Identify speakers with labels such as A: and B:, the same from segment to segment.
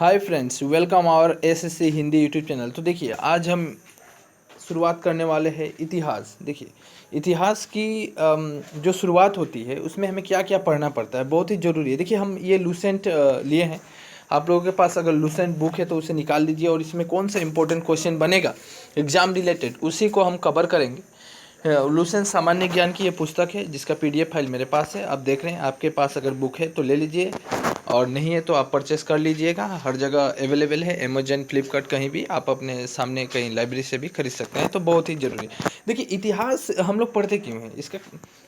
A: Hi friends, welcome our SSC Hindi YouTube channel. तो देखिए, आज हम शुरुआत करने वाले हैं इतिहास। देखिए, इतिहास की जो शुरुआत होती है उसमें हमें क्या क्या पढ़ना पड़ता है, बहुत ही ज़रूरी है। देखिए, हम ये लूसेंट लिए हैं। आप लोगों के पास अगर लूसेंट बुक है तो उसे निकाल लीजिए और इसमें कौन सा इंपॉर्टेंट क्वेश्चन बनेगा एग्जाम रिलेटेड, उसी को हम कवर करेंगे। लूसेंट सामान्य ज्ञान की ये पुस्तक है जिसका पीडीएफ फाइल मेरे पास है। आप देख रहे हैं, आपके पास अगर बुक है तो ले लीजिए और नहीं है तो आप परचेस कर लीजिएगा। हर जगह अवेलेबल है, अमेजन, फ्लिपकार्ट, कहीं भी आप अपने सामने कहीं लाइब्रेरी से भी खरीद सकते हैं। तो बहुत ही ज़रूरी है। देखिए, इतिहास हम लोग पढ़ते क्यों हैं, इसका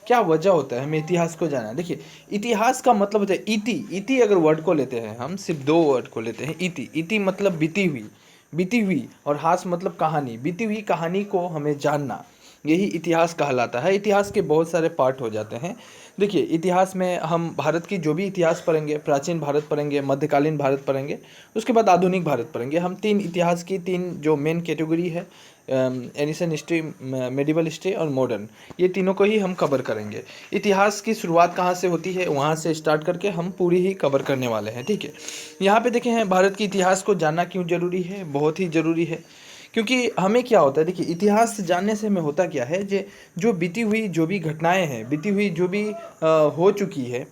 A: क्या वजह होता है हमें इतिहास को जाना। देखिए, इतिहास का मतलब होता है इति। इति अगर वर्ड को लेते हैं, हम सिर्फ दो वर्ड को लेते हैं। इति, इति मतलब बीती हुई, बीती हुई, और हास मतलब कहानी। बीती हुई कहानी को हमें जानना, यही इतिहास कहलाता है। इतिहास के बहुत सारे पार्ट हो जाते हैं। देखिए, इतिहास में हम भारत की जो भी इतिहास पढ़ेंगे, प्राचीन भारत पढ़ेंगे, मध्यकालीन भारत पढ़ेंगे, उसके बाद आधुनिक भारत पढ़ेंगे। हम तीन इतिहास की तीन जो मेन कैटेगरी है, एनिशन हिस्ट्री, मेडिवल हिस्ट्री और मॉडर्न, ये तीनों को ही हम कवर करेंगे। इतिहास की शुरुआत कहाँ से होती है वहाँ से स्टार्ट करके हम पूरी ही कवर करने वाले हैं। ठीक है, यहाँ पे देखें हैं, भारत की इतिहास को जानना क्यों ज़रूरी है। बहुत ही ज़रूरी है, क्योंकि हमें क्या होता है, देखिए, इतिहास जानने से हमें होता क्या है, जो बीती हुई जो भी घटनाएं हैं, बीती हुई जो भी हो चुकी है,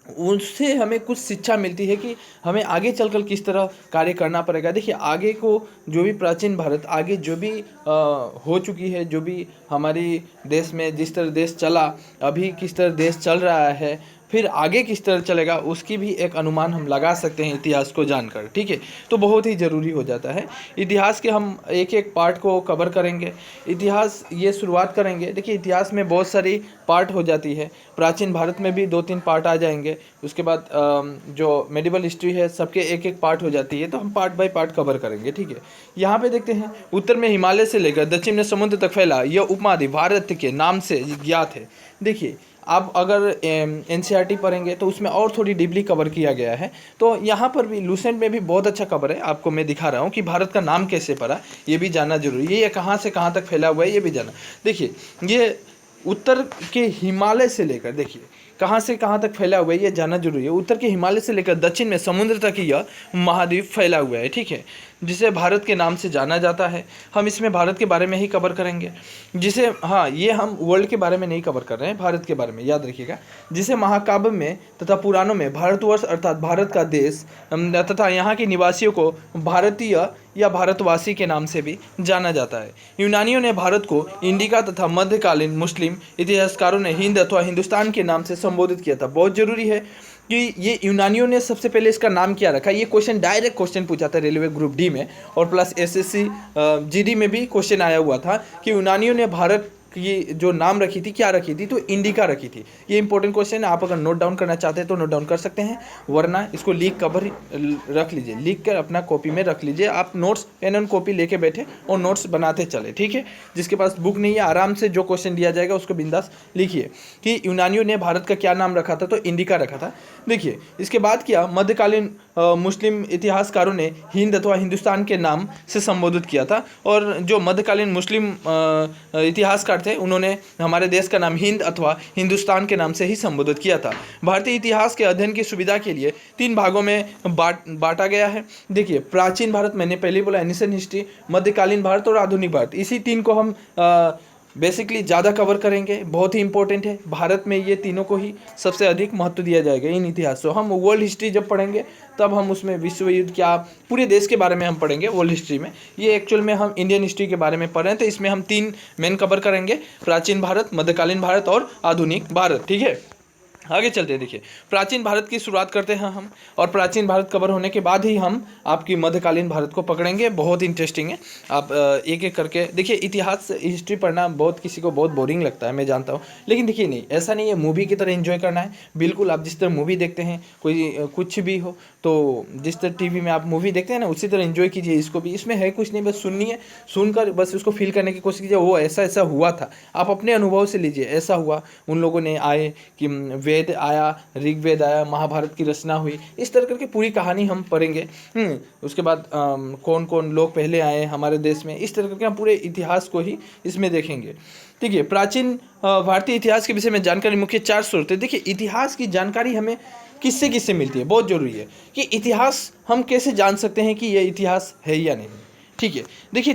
A: उससे हमें कुछ शिक्षा मिलती है कि हमें आगे चलकर किस तरह कार्य करना पड़ेगा। देखिए, आगे को जो भी प्राचीन भारत आगे जो भी हो चुकी है, जो भी हमारी देश में जिस तरह देश चला, अभी किस तरह देश चल रहा है, फिर आगे किस तरह चलेगा, उसकी भी एक अनुमान हम लगा सकते हैं इतिहास को जानकर। ठीक है, तो बहुत ही ज़रूरी हो जाता है। इतिहास के हम एक एक पार्ट को कवर करेंगे। इतिहास ये शुरुआत करेंगे। देखिए, इतिहास में बहुत सारी पार्ट हो जाती है। प्राचीन भारत में भी दो तीन पार्ट आ जाएंगे। उसके बाद जो मेडिवल हिस्ट्री है, सबके एक एक पार्ट हो जाती है, तो हम पार्ट बाय पार्ट कवर करेंगे। ठीक है, यहाँ पे देखते हैं, उत्तर में हिमालय से लेकर दक्षिण में समुद्र तक फैला यह उपमहाद्वीप भारत के नाम से ज्ञात है। देखिए, आप अगर एनसीईआरटी पढ़ेंगे तो उसमें और थोड़ी डीपली कवर किया गया है। तो यहाँ पर भी लूसेंट में भी बहुत अच्छा कवर है। आपको मैं दिखा रहा हूँ कि भारत का नाम कैसे पड़ा, ये भी जानना जरूरी है। ये कहाँ से कहाँ तक फैला हुआ है, ये भी जानना। देखिए, ये उत्तर के हिमालय से लेकर, देखिए कहाँ से कहाँ तक फैला हुआ है, ये जानना जरूरी है। उत्तर के हिमालय से लेकर दक्षिण में समुद्र तक यह महाद्वीप फैला हुआ है। ठीक है, जिसे भारत के नाम से जाना जाता है। हम इसमें भारत के बारे में ही कवर करेंगे, जिसे, हाँ, ये हम वर्ल्ड के बारे में नहीं कवर कर रहे हैं, भारत के बारे में, याद रखिएगा। जिसे महाकाव्य में तथा पुराणों में भारतवर्ष अर्थात भारत का देश तथा यहाँ के निवासियों को भारतीय या भारतवासी के नाम से भी जाना जाता है। यूनानियों ने भारत को इंडिका तथा मध्यकालीन मुस्लिम इतिहासकारों ने हिंद अथवा हिंदुस्तान के नाम से संबोधित किया था। बहुत जरूरी है कि ये यूनानियों ने सबसे पहले इसका नाम क्या रखा। ये क्वेश्चन डायरेक्ट क्वेश्चन पूछा था रेलवे ग्रुप डी में, और प्लस एसएससी जीडी में भी क्वेश्चन आया हुआ था कि यूनानियों ने भारत की जो नाम रखी थी, क्या रखी थी, तो इंडिका रखी थी। ये इंपॉर्टेंट क्वेश्चन है। आप अगर नोट डाउन करना चाहते हैं तो नोट डाउन कर सकते हैं, वरना इसको लिख कवर रख लीजिए, लिख कर अपना कॉपी में रख लीजिए। आप नोट्स पेन एंड कॉपी लेके बैठे और नोट्स बनाते चले। ठीक है, जिसके पास बुक नहीं है, आराम से जो क्वेश्चन दिया जाएगा उसको बिंदास लिखिए कि यूनानियों ने भारत का क्या नाम रखा था, तो इंडिका रखा था। देखिए, इसके बाद क्या, मध्यकालीन मुस्लिम इतिहासकारों ने हिंद अथवा हिंदुस्तान के नाम से संबोधित किया था। और जो मध्यकालीन मुस्लिम इतिहासकार थे, उन्होंने हमारे देश का नाम हिंद अथवा हिंदुस्तान के नाम से ही संबोधित किया था। भारतीय इतिहास के अध्ययन की सुविधा के लिए तीन भागों में बांटा गया है। देखिए, प्राचीन भारत, मैंने पहले बोला, एनिशन हिस्ट्री, मध्यकालीन भारत और आधुनिक भारत, इसी तीन को हम बेसिकली ज़्यादा कवर करेंगे। बहुत ही इंपॉर्टेंट है। भारत में ये तीनों को ही सबसे अधिक महत्व दिया जाएगा इन इतिहास को। हम वर्ल्ड हिस्ट्री जब पढ़ेंगे तब हम उसमें विश्व युद्ध क्या, पूरे देश के बारे में हम पढ़ेंगे वर्ल्ड हिस्ट्री में। ये एक्चुअल में हम इंडियन हिस्ट्री के बारे में पढ़ रहे हैं, तो इसमें हम तीन मेन कवर करेंगे, प्राचीन भारत, मध्यकालीन भारत और आधुनिक भारत। ठीक है, आगे चलते हैं। देखिए, प्राचीन भारत की शुरुआत करते हैं हम, और प्राचीन भारत कवर होने के बाद ही हम आपकी मध्यकालीन भारत को पकड़ेंगे। बहुत इंटरेस्टिंग है। आप एक एक करके देखिए। इतिहास, हिस्ट्री पढ़ना बहुत किसी को बहुत बोरिंग लगता है, मैं जानता हूँ, लेकिन देखिए, नहीं, ऐसा नहीं है। मूवी की तरह एंजॉय करना है। बिल्कुल, आप जिस तरह मूवी देखते हैं, कोई कुछ भी हो, तो जिस तरह टीवी में आप मूवी देखते हैं ना, उसी तरह एंजॉय कीजिए इसको भी। इसमें है कुछ नहीं, बस सुननी है, सुनकर बस उसको फील करने की कोशिश कीजिए। वो ऐसा ऐसा हुआ था, आप अपने अनुभव से लीजिए। ऐसा हुआ, उन लोगों ने आए कि वेद आया, ऋग्वेद आया, महाभारत की रचना हुई, इस तरह करके पूरी कहानी हम पढ़ेंगे। उसके बाद कौन कौन लोग पहले आए हमारे देश में, इस तरह करके हम पूरे इतिहास को ही इसमें देखेंगे। ठीक है, प्राचीन भारतीय इतिहास के विषय में जानकारी मुख्य चार स्रोत है। देखिए, इतिहास की जानकारी हमें किससे किससे मिलती है, बहुत ज़रूरी है कि इतिहास हम कैसे जान सकते हैं कि ये इतिहास है या नहीं। ठीक है, देखिए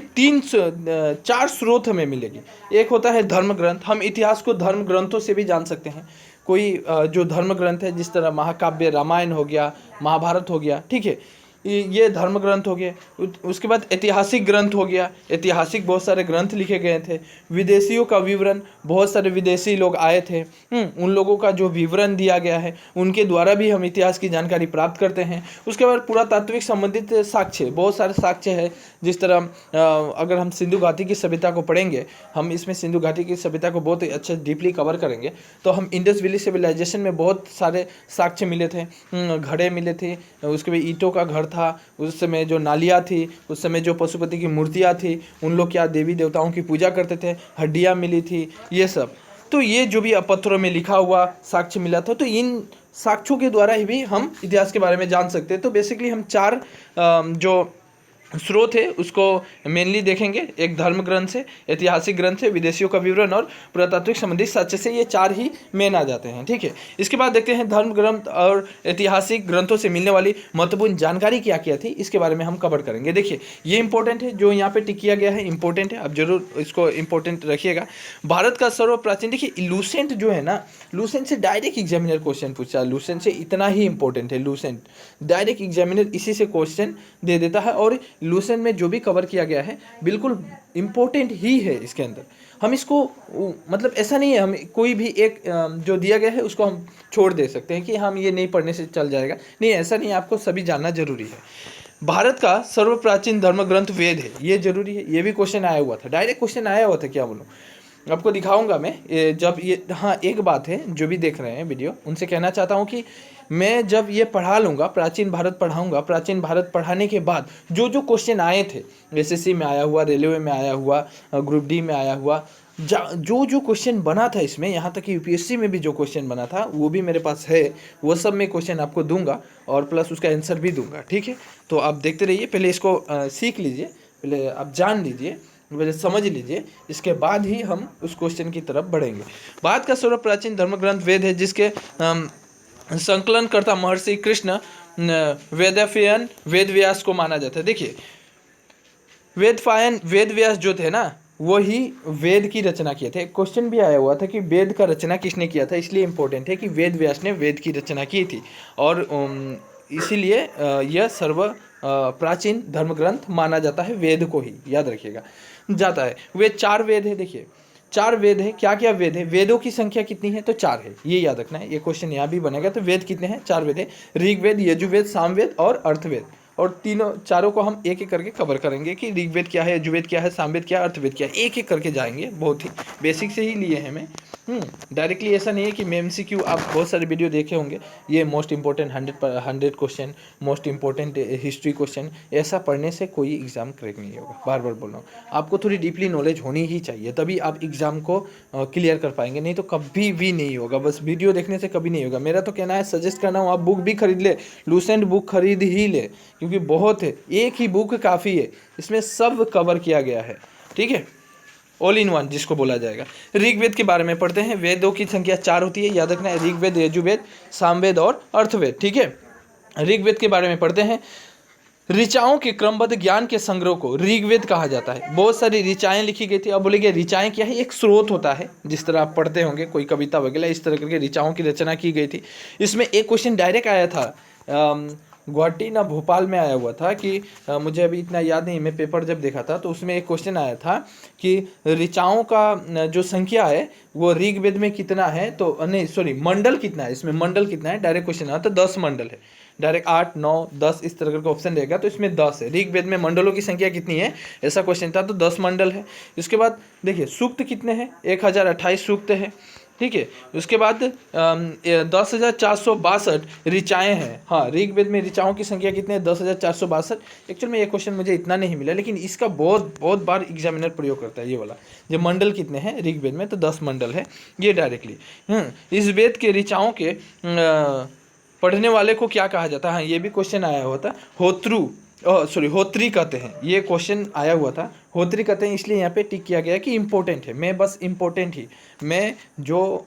A: 4 स्रोत हमें मिलेगी। एक होता है धर्म ग्रंथ, हम इतिहास को धर्म ग्रंथों से भी जान सकते हैं। कोई जो धर्म ग्रंथ है, जिस तरह महाकाव्य रामायण हो गया, महाभारत हो गया, ठीक है, ये धर्म ग्रंथ हो गए। उसके बाद ऐतिहासिक ग्रंथ हो गया, ऐतिहासिक बहुत सारे ग्रंथ लिखे गए थे। विदेशियों का विवरण, बहुत सारे विदेशी लोग आए थे, उन लोगों का जो विवरण दिया गया है उनके द्वारा भी हम इतिहास की जानकारी प्राप्त करते हैं। उसके बाद पुरातात्विक संबंधित साक्ष्य, बहुत सारे साक्ष्य है। जिस तरह अगर हम सिंधु घाटी की सभ्यता को पढ़ेंगे, हम इसमें सिंधु घाटी की सभ्यता को बहुत अच्छे डीपली कवर करेंगे, तो हम इंडस वैली सिविलाइजेशन में बहुत सारे साक्ष्य मिले थे, घड़े मिले थे, उसके बाद ईंटों का घर था, उस समय जो नालियाँ थी, उस समय जो पशुपति की मूर्तियाँ थी, उन लोग क्या देवी देवताओं की पूजा करते थे, हड्डियाँ मिली थी, ये सब। तो ये जो भी पत्थरों में लिखा हुआ साक्ष्य मिला था, तो इन साक्ष्यों के द्वारा ही भी हम इतिहास के बारे में जान सकते हैं। तो बेसिकली हम 4 जो स्रोत है उसको मेनली देखेंगे। एक धर्म ग्रंथ से, ऐतिहासिक ग्रंथ से, विदेशियों का विवरण और पुरातात्विक संबंधित साक्ष्य से, ये 4 ही मेन आ जाते हैं। ठीक है, इसके बाद देखते हैं धर्म ग्रंथ और ऐतिहासिक ग्रंथों से मिलने वाली महत्वपूर्ण जानकारी क्या क्या थी, इसके बारे में हम कवर करेंगे। देखिए ये इंपॉर्टेंट है, जो यहाँ पे टिक किया गया है इंपॉर्टेंट है, आप जरूर इसको इंपॉर्टेंट रखिएगा। भारत का सर्वप्राचीन, देखिए लूसेंट जो है ना, लूसेंट से डायरेक्ट एग्जामिनर क्वेश्चन पूछा है, लूसेंट से इतना ही इंपॉर्टेंट है। लूसेंट डायरेक्ट एग्जामिनर इसी से क्वेश्चन दे देता है, और लूसेंट में जो भी कवर किया गया है बिल्कुल इम्पोर्टेंट ही है। इसके अंदर हम इसको मतलब ऐसा नहीं है हम कोई भी एक जो दिया गया है उसको हम छोड़ दे सकते हैं कि हम ये नहीं पढ़ने से चल जाएगा, नहीं, ऐसा नहीं है, आपको सभी जानना जरूरी है। भारत का सर्वप्राचीन धर्म ग्रंथ वेद है, ये जरूरी है, ये भी क्वेश्चन आया हुआ था, डायरेक्ट क्वेश्चन आया हुआ था, क्या बोलूँ, आपको दिखाऊंगा मैं जब ये। हाँ, एक बात है, जो भी देख रहे हैं वीडियो उनसे कहना चाहता हूँ कि मैं जब ये पढ़ा लूँगा, प्राचीन भारत पढ़ाऊँगा, प्राचीन भारत पढ़ाने के बाद जो जो क्वेश्चन आए थे, एसएससी में आया हुआ, रेलवे में आया हुआ, ग्रुप डी में आया हुआ, जो जो क्वेश्चन बना था इसमें, यहाँ तक कि यूपीएससी में भी जो क्वेश्चन बना था वो भी मेरे पास है, वो सब मैं क्वेश्चन आपको दूंगा और प्लस उसका आंसर भी दूंगा। ठीक है, तो आप देखते रहिए, पहले इसको सीख लीजिए, पहले आप जान लीजिए, पहले समझ लीजिए, इसके बाद ही हम उस क्वेश्चन की तरफ बढ़ेंगे। भारत का सर्वप्राचीन धर्म ग्रंथ वेद है, जिसके संकलन करता महर्षि कृष्ण वेदव्यास वेद व्यास को माना जाता है। देखिए वेद व्यास जो थे ना, वो ही वेद की रचना किए थे। क्वेश्चन भी आया हुआ था कि वेद का रचना किसने किया था, इसलिए इम्पोर्टेंट है कि वेद व्यास ने वेद की रचना की थी, और इसीलिए यह सर्व प्राचीन धर्म ग्रंथ माना जाता है, वेद को ही याद रखिएगा जाता है। वे 4 वेद है, देखिए 4 वेद है। क्या क्या वेद है, वेदों की संख्या कितनी है, तो 4 है, ये याद रखना है, ये क्वेश्चन यहाँ भी बनेगा। तो वेद कितने हैं, 4 वेद है, ऋग्वेद, यजुर्वेद, सामवेद और अर्थवेद, और चारों को हम एक एक करके कवर करेंगे कि ऋग्वेद क्या है, यजुर्वेद क्या है, सामवेद क्या है, अर्थवेद क्या है, एक एक करके जाएंगे। बहुत ही बेसिक से ही लिए हैं मैं, डायरेक्टली ऐसा नहीं है कि MCQ आप बहुत सारे वीडियो देखे होंगे, ये most important 100 question, most important history question, ऐसा पढ़ने से कोई एग्जाम क्रैक नहीं होगा। बार बार बोल रहा हूँ, आपको थोड़ी डीपली नॉलेज होनी ही चाहिए, तभी आप एग्जाम को क्लियर कर पाएंगे, नहीं तो कभी भी नहीं होगा। बस वीडियो देखने से कभी नहीं होगा। मेरा तो कहना है, सजेस्ट करना हूँ, आप बुक भी खरीद ले, लूसेंट बुक खरीद ही ले, क्योंकि बहुत है, एक ही बुक काफ़ी है, इसमें सब कवर किया गया है। ठीक है, ऑल इन वन जिसको बोला जाएगा। ऋग्वेद के बारे में पढ़ते हैं। वेदों की संख्या 4 होती है, याद रखना है, ऋग्वेद, यजुर्वेद, सामवेद और अर्थवेद। ठीक है, ऋग्वेद के बारे में पढ़ते हैं। ऋचाओं के क्रमबद्ध ज्ञान के संग्रह को ऋग्वेद कहा जाता है। बहुत सारी ऋचाएं लिखी गई थी। अब बोलेंगे ऋचाएं क्या है, एक स्रोत होता है, जिस तरह आप पढ़ते होंगे कोई कविता वगैरह, इस तरह करके ऋचाओं की रचना की गई थी। इसमें एक क्वेश्चन डायरेक्ट आया था, गुवाहाटी ना भोपाल में आया हुआ था कि मुझे अभी इतना याद नहीं, मैं पेपर जब देखा था तो उसमें एक क्वेश्चन आया था कि ऋचाओं का जो संख्या है वो ऋग्वेद में कितना है, तो नहीं सॉरी, मंडल कितना है, इसमें मंडल कितना है, डायरेक्ट क्वेश्चन आया तो 10 मंडल है, डायरेक्ट 8, 9, 10 इस तरह का ऑप्शन रहेगा, तो इसमें 10 है। ऋग्वेद में मंडलों की संख्या कितनी है, ऐसा क्वेश्चन था, तो 10 मंडल है। इसके बाद देखिए सूक्त कितने हैं, 1028 सूक्त है। ठीक है, उसके बाद 10,462 ऋचाएँ हैं। हाँ, ऋग्वेद में ऋचाओं की संख्या कितने हैं, 10,462। एक्चुअल में ये क्वेश्चन मुझे इतना नहीं मिला, लेकिन इसका बहुत बहुत बार एग्जामिनर प्रयोग करता है ये वाला, जो मंडल कितने हैं ऋग्वेद में, तो 10 मंडल है ये डायरेक्टली। इस वेद के ऋचाओं के पढ़ने वाले को क्या कहा जाता है, हाँ ये भी क्वेश्चन आया हुआ था। होत्री कहते हैं, ये क्वेश्चन आया हुआ था, होत्री कहते हैं, इसलिए यहाँ पे टिक किया गया कि इम्पोर्टेंट है। मैं बस इम्पोर्टेंट ही, मैं जो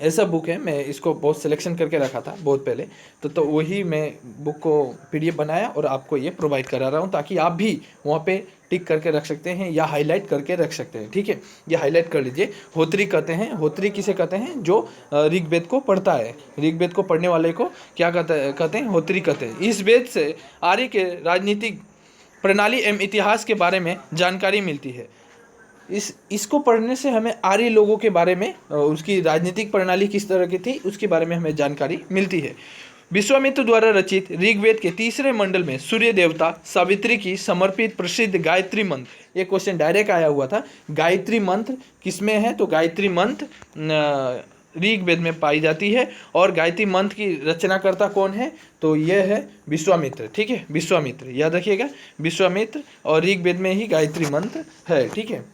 A: ऐसा बुक है, मैं इसको बहुत सिलेक्शन करके रखा था बहुत पहले, तो वही मैं बुक को पीडीएफ बनाया और आपको ये प्रोवाइड करा रहा हूँ, ताकि आप भी वहाँ पे टिक करके रख सकते हैं या हाईलाइट करके रख सकते हैं। ठीक है, ये हाईलाइट कर लीजिए। होत्री कहते हैं, होत्री किसे कहते हैं? जो ऋग्वेद को पढ़ता है, ऋग्वेद को पढ़ने वाले को क्या कहते हैं? होत्री कहते हैं। इस वेद से आर्य के राजनीतिक प्रणाली एवं इतिहास के बारे में जानकारी मिलती है। इसको पढ़ने से हमें आर्य लोगों के बारे में, उसकी राजनीतिक प्रणाली किस तरह की थी उसके बारे में हमें जानकारी मिलती है। विश्वामित्र द्वारा रचित ऋग्वेद के तीसरे मंडल में सूर्य देवता सावित्री की समर्पित प्रसिद्ध गायत्री मंत्र, ये क्वेश्चन डायरेक्ट आया हुआ था, गायत्री मंत्र किसमें है? तो गायत्री मंत्र ऋग्वेद में पाई जाती है। और गायत्री मंत्र की रचनाकर्ता कौन है? तो यह है विश्वामित्र। ठीक है, विश्वामित्र याद रखिएगा, विश्वामित्र, और ऋग्वेद में ही गायत्री मंत्र है। ठीक है,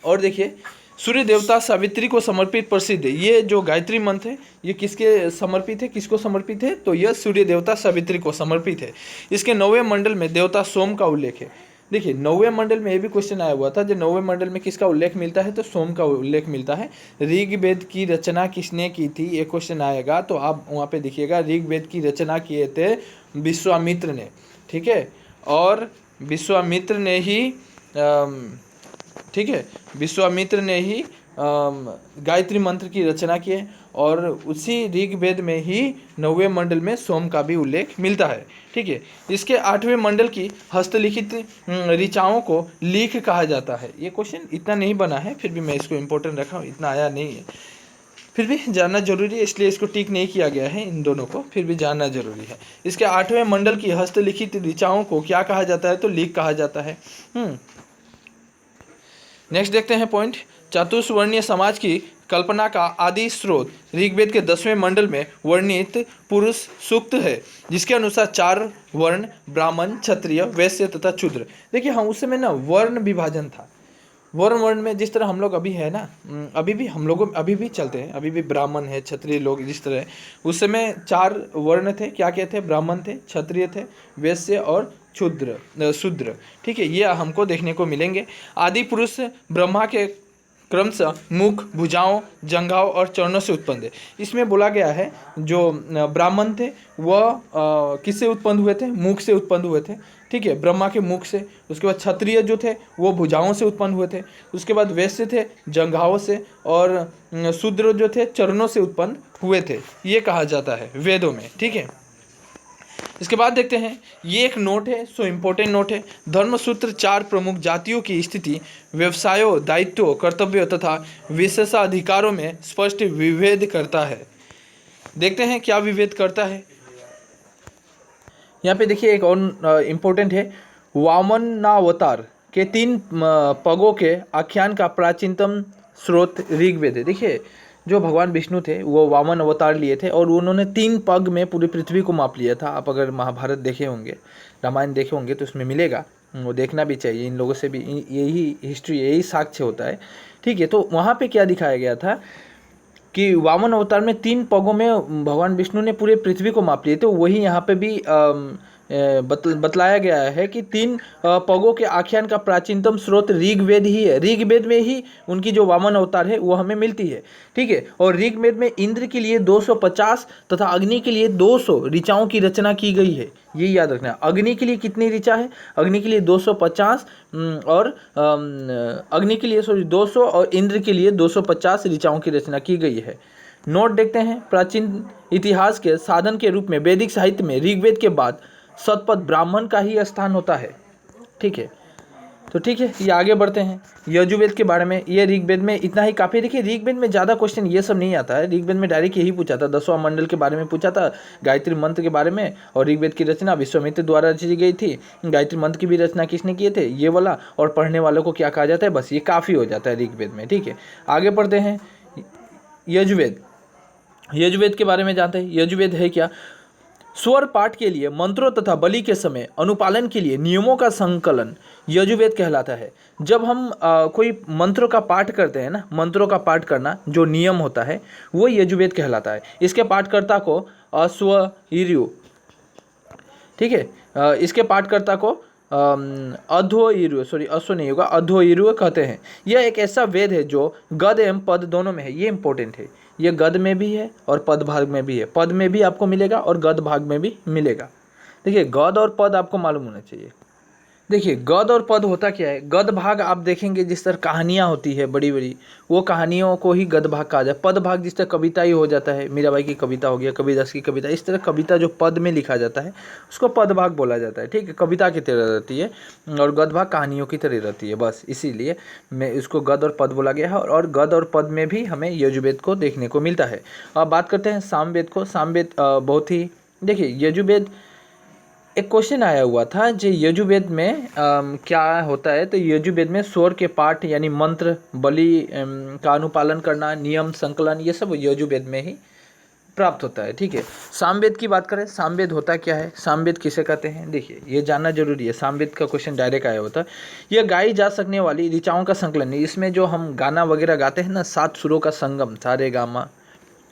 A: और देखिए सूर्य देवता सावित्री को समर्पित प्रसिद्ध है। ये जो गायत्री मंत्र है ये किसके समर्पित है? किसको समर्पित है? तो यह सूर्य देवता सावित्री को समर्पित है। इसके 9वें मंडल में देवता सोम का उल्लेख है। देखिए 9वें मंडल में ये भी क्वेश्चन आया हुआ था, जो 9वें मंडल में किसका उल्लेख मिलता है? तो सोम का उल्लेख मिलता है। ऋग्वेद की रचना किसने की थी? ये क्वेश्चन आएगा तो आप वहाँ पे देखिएगा, ऋग्वेद की रचना किए थे विश्वामित्र ने। ठीक है, और विश्वामित्र ने ही ठीक है, विश्वामित्र ने ही गायत्री मंत्र की रचना की है, और उसी ऋग्वेद में ही 9वें मंडल में सोम का भी उल्लेख मिलता है। ठीक है, इसके 8वें मंडल की हस्तलिखित ऋचाओं को लीख कहा जाता है। ये क्वेश्चन इतना नहीं बना है, फिर भी मैं इसको इम्पोर्टेंट रखा हूँ, इतना आया नहीं है, फिर भी जानना जरूरी है, इसलिए इसको टिक नहीं किया गया है इन दोनों को, फिर भी जानना जरूरी है। इसके 8वें मंडल की हस्तलिखित ऋचाओं को क्या कहा जाता है? तो लीख कहा जाता है। नेक्स्ट देखते हैं पॉइंट, चतुष्वर्णीय समाज की कल्पना का आदि स्रोत ऋग्वेद के 10वें मंडल में वर्णित पुरुष सूक्त है, जिसके अनुसार 4 वर्ण ब्राह्मण, क्षत्रिय, वैश्य तथा शूद्र। देखिए हम उस समय ना वर्ण विभाजन था, वर्ण में जिस तरह हम लोग अभी है ना, अभी भी हम लोग अभी भी चलते हैं, अभी भी ब्राह्मण है, क्षत्रिय लोग जिस तरह है, उस समय 4 वर्ण थे। क्या क्या थे? ब्राह्मण थे, क्षत्रिय थे, वैश्य और शूद्र। ठीक है, ये हमको देखने को मिलेंगे। आदि पुरुष ब्रह्मा के क्रमशः मुख, भुजाओं, जंघाओं और चरणों से उत्पन्न थे। इसमें बोला गया है जो ब्राह्मण थे वह किससे उत्पन्न हुए थे? मुख से उत्पन्न हुए थे। ठीक है, ब्रह्मा के मुख से। उसके बाद क्षत्रिय जो थे वो भुजाओं से उत्पन्न हुए थे। उसके बाद वैश्य थे जंघाओं से, और शूद्र जो थे चरणों से उत्पन्न हुए थे, ये कहा जाता है वेदों में। ठीक है, इसके बाद देखते हैं, ये एक नोट है, सो इम्पोर्टेंट नोट है। धर्मसूत्र 4 प्रमुख जातियों की स्थिति, व्यवसायों, दायित्वों, कर्तव्यों तथा विशेषाधिकारों में स्पष्ट विभेद करता है। देखते हैं क्या विभेद करता है। यहाँ पे देखिए एक और इम्पोर्टेंट है, वामनावतार के 3 पगों के आख्यान का प्राचीनतम स्रोत ऋग्वेद है। देखिए जो भगवान विष्णु थे वो वामन अवतार लिए थे, और उन्होंने 3 पग में पूरी पृथ्वी को माप लिया था। आप अगर महाभारत देखे होंगे, रामायण देखे होंगे तो उसमें मिलेगा, वो देखना भी चाहिए। इन लोगों से भी यही हिस्ट्री, यही साक्ष्य होता है। ठीक है, तो वहाँ पे क्या दिखाया गया था कि वामन अवतार में 3 पगों में भगवान विष्णु ने पूरे पृथ्वी को माप लिए। तो वही यहाँ पे भी बतलाया गया है कि 3 पगों के आख्यान का प्राचीनतम स्रोत ऋग्वेद ही है। ऋग्वेद में ही उनकी जो वामन अवतार है वो हमें मिलती है। ठीक है, और ऋग्वेद में इंद्र के लिए 250 तथा अग्नि के लिए 200 ऋचाओं की रचना की गई है। ये याद रखना है। अग्नि के लिए कितनी ऋचा है? अग्नि के लिए 250 और अग्नि के लिए 200 और इंद्र के लिए 250 ऋचाओं की रचना की गई है। नोट देखते हैं, प्राचीन इतिहास के साधन के रूप में वैदिक साहित्य में ऋग्वेद के बाद शतपथ ब्राह्मण का ही स्थान होता है। ठीक है, तो ठीक है, ये आगे बढ़ते हैं यजुर्वेद के बारे में। ये ऋग्वेद में इतना ही काफ़ी। देखिए ऋग्वेद में ज़्यादा क्वेश्चन ये सब नहीं आता है। ऋग्वेद में डायरेक्ट यही पूछा था, 10वां मंडल के बारे में पूछा था, गायत्री मंत्र के बारे में, और ऋग्वेद की रचना विश्वामित्र द्वारा रची गई थी। गायत्री मंत्र की भी रचना किसने किए थे? ये वाला। और पढ़ने वालों को क्या कहा जाता है? बस ये काफ़ी हो जाता है ऋग्वेद में। ठीक है, आगे बढ़ते हैं यजुर्वेद। यजुर्वेद के बारे में जानते हैं। यजुर्वेद है क्या? स्वर पाठ के लिए मंत्रों तथा बलि के समय अनुपालन के लिए नियमों का संकलन यजुर्वेद कहलाता है। जब हम कोई मंत्रों का पाठ करते हैं ना, मंत्रों का पाठ करना जो नियम होता है वो यजुर्वेद कहलाता है। इसके पाठकर्ता को अश्वयिर्यु, ठीक है, इसके पाठकर्ता को अध्वर्यु, अश्व नहीं होगा, अध्वर्यु कहते हैं। यह एक ऐसा वेद है जो गद एवं पद दोनों में है। ये इंपॉर्टेंट है, ये गद्य में भी है और पद भाग में भी है। पद में भी आपको मिलेगा और गद्य भाग में भी मिलेगा। देखिए गद्य और पद आपको मालूम होना चाहिए। देखिए गद्य और पद होता क्या है, गद्य भाग आप देखेंगे जिस तरह कहानियाँ होती है बड़ी बड़ी, वो कहानियों को ही गद्य भाग कहा जाए। पद भाग जिस तरह कविता ही हो जाता है, मीराबाई की कविता हो गया, कबीरदास की कविता, इस तरह कविता जो पद में लिखा जाता है उसको पद भाग बोला जाता है। ठीक है, कविता की तरह रहती है और गद्य भाग कहानियों की तरह रहती है, बस इसीलिए मैं इसको गद्य और पद बोला गया है। और गद्य और पद में भी हमें यजुर्वेद को देखने को मिलता है। अब बात करते हैं सामवेद को। सामवेद बहुत ही, देखिए यजुर्वेद, एक क्वेश्चन आया हुआ था जो यजुर्वेद में क्या होता है, तो यजुर्वेद में स्वर के पाठ यानी मंत्र, बलि का अनुपालन करना, नियम संकलन, ये सब यजुर्वेद में ही प्राप्त होता है। ठीक है, सामवेद की बात करें, सामवेद होता क्या है, सामवेद किसे कहते हैं, देखिए ये जानना जरूरी है। सामवेद का क्वेश्चन डायरेक्ट आया होता है। यह गाई जा सकने वाली ऋचाओं का संकलन है। इसमें जो हम गाना वगैरह गाते हैं ना, 7 सुरों का संगम, सा रे गा मा